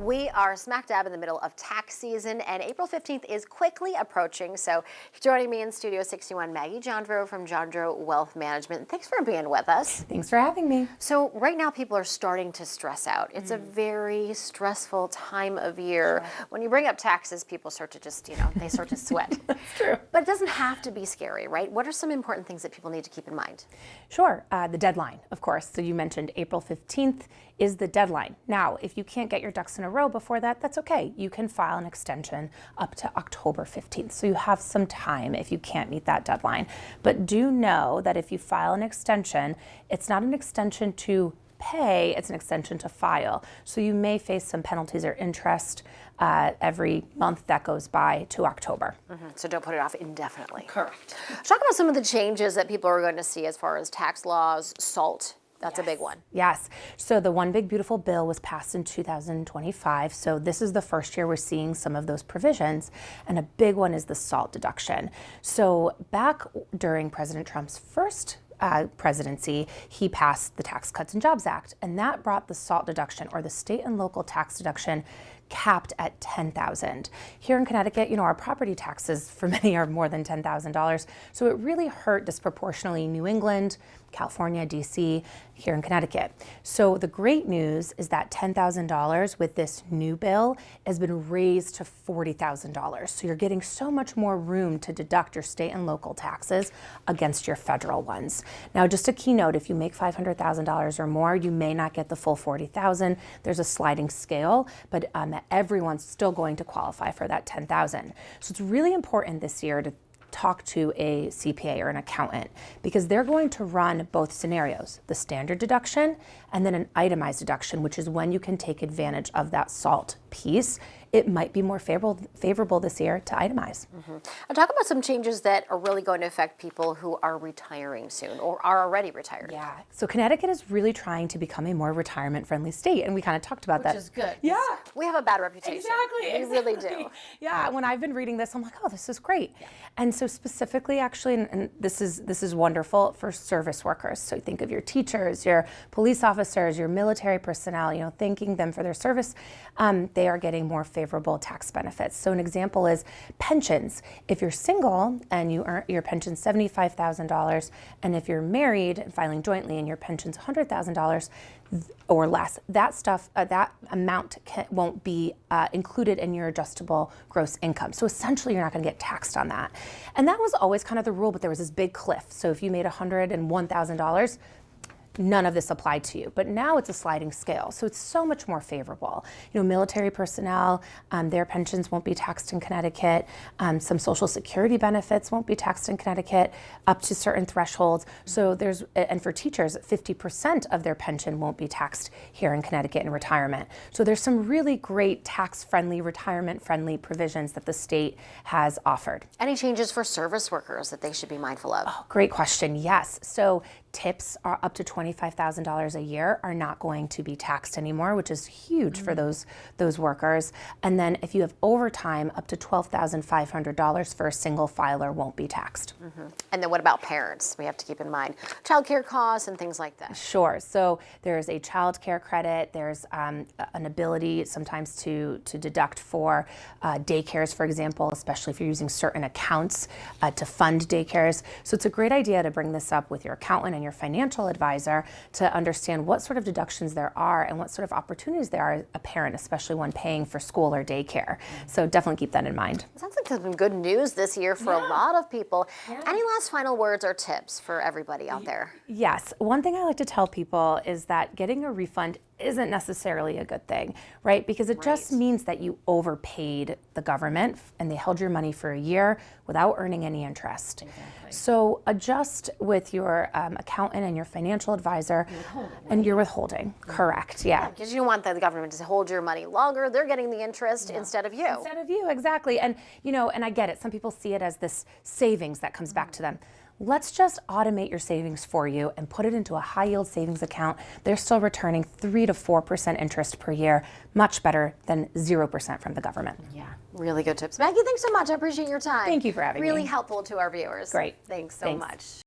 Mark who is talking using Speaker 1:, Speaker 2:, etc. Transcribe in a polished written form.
Speaker 1: We are smack dab in the middle of tax season, and April 15th is quickly approaching. So joining me in Studio 61, Maggie Johndrow from Johndrow Wealth Management. Thanks for being with us.
Speaker 2: Thanks for having me.
Speaker 1: So right now people are starting to stress out. It's a very stressful time of year.
Speaker 2: Sure.
Speaker 1: When you bring up taxes, people start to just, they start to sweat.
Speaker 2: That's true.
Speaker 1: But it doesn't have to be scary, right? What are some important things that people need to keep in mind?
Speaker 2: Sure. The deadline, of course. So you mentioned April 15th is the deadline. Now, if you can't get your ducks in a row before that, that's okay. You can file an extension up to October 15th. So you have some time if you can't meet that deadline. But do know that if you file an extension, it's not an extension to pay, it's an extension to file. So you may face some penalties or interest every month that goes by to October.
Speaker 1: So don't put it off indefinitely.
Speaker 2: Correct.
Speaker 1: Talk about some of the changes that people are going to see as far as tax laws, SALT. That's a big one.
Speaker 2: Yes. So the One Big Beautiful Bill was passed in 2025. So this is the first year we're seeing some of those provisions. And a big one is the SALT deduction. So back during President Trump's first presidency, he passed the Tax Cuts and Jobs Act, and that brought the SALT deduction, or the state and local tax deduction, capped at $10,000. Here in Connecticut, our property taxes for many are more than $10,000. So it really hurt disproportionately New England, California, DC, here in Connecticut. So the great news is that $10,000 with this new bill has been raised to $40,000. So you're getting so much more room to deduct your state and local taxes against your federal ones. Now, just a keynote, if you make $500,000 or more, you may not get the full $40,000. There's a sliding scale, but everyone's still going to qualify for that $10,000. So it's really important this year to talk to a CPA or an accountant, because they're going to run both scenarios, the standard deduction and then an itemized deduction, which is when you can take advantage of that SALT piece. It might be more favorable this year to itemize.
Speaker 1: I'll talk about some changes that are really going to affect people who are retiring soon or are already retired.
Speaker 2: Yeah. So Connecticut is really trying to become a more retirement-friendly state, and we kind of talked about that.
Speaker 1: Which is good.
Speaker 2: Yeah.
Speaker 1: We have a bad reputation.
Speaker 2: Exactly.
Speaker 1: We really do.
Speaker 2: Yeah. When I've been reading this, I'm like, oh, this is great. Yeah. And so specifically, actually, and this is wonderful for service workers. So think of your teachers, your police officers, your military personnel. Thanking them for their service. They are getting more favorable tax benefits. So an example is pensions. If you're single and you earn your pension $75,000, and if you're married and filing jointly and your pension's $100,000 or less, that amount won't be included in your adjustable gross income. So essentially, you're not going to get taxed on that. And that was always kind of the rule, but there was this big cliff. So if you made $101,000, none of this applied to you. But now it's a sliding scale, so it's so much more favorable. Military personnel, their pensions won't be taxed in Connecticut. Some Social Security benefits won't be taxed in Connecticut up to certain thresholds. So and for teachers, 50% of their pension won't be taxed here in Connecticut in retirement. So there's some really great tax-friendly, retirement-friendly provisions that the state has offered.
Speaker 1: Any changes for service workers that they should be mindful of?
Speaker 2: Oh, great question. Yes. So tips are up to $25,000 a year are not going to be taxed anymore, which is huge for those workers. And then if you have overtime, up to $12,500 for a single filer won't be taxed.
Speaker 1: And then what about parents? We have to keep in mind childcare costs and things like that.
Speaker 2: Sure. So there's a child care credit. There's an ability sometimes to deduct for daycares, for example, especially if you're using certain accounts to fund daycares. So it's a great idea to bring this up with your accountant and your financial advisor to understand what sort of deductions there are and what sort of opportunities there are as a parent, especially when paying for school or daycare. So definitely keep that in mind.
Speaker 1: Sounds like there's been good news this year for a lot of people. Any last final words or tips for everybody out there?
Speaker 2: Yes. One thing I like to tell people is that getting a refund isn't necessarily a good thing, right? Because it just means that you overpaid the government and they held your money for a year without earning any interest. Exactly. So adjust with your accountant and your financial advisor and your withholding. Correct, yeah.
Speaker 1: Because you don't want the government to hold your money longer. They're getting the interest instead of you.
Speaker 2: Instead of you, exactly. And, and I get it. Some people see it as this savings that comes back to them. Let's just automate your savings for you and put it into a high yield savings account. They're still returning 3 to 4% interest per year, much better than 0% from the government.
Speaker 1: Yeah, really good tips. Maggie, thanks so much. I appreciate your time.
Speaker 2: Thank you for having me.
Speaker 1: Really helpful to our viewers.
Speaker 2: Great.
Speaker 1: Thanks so much.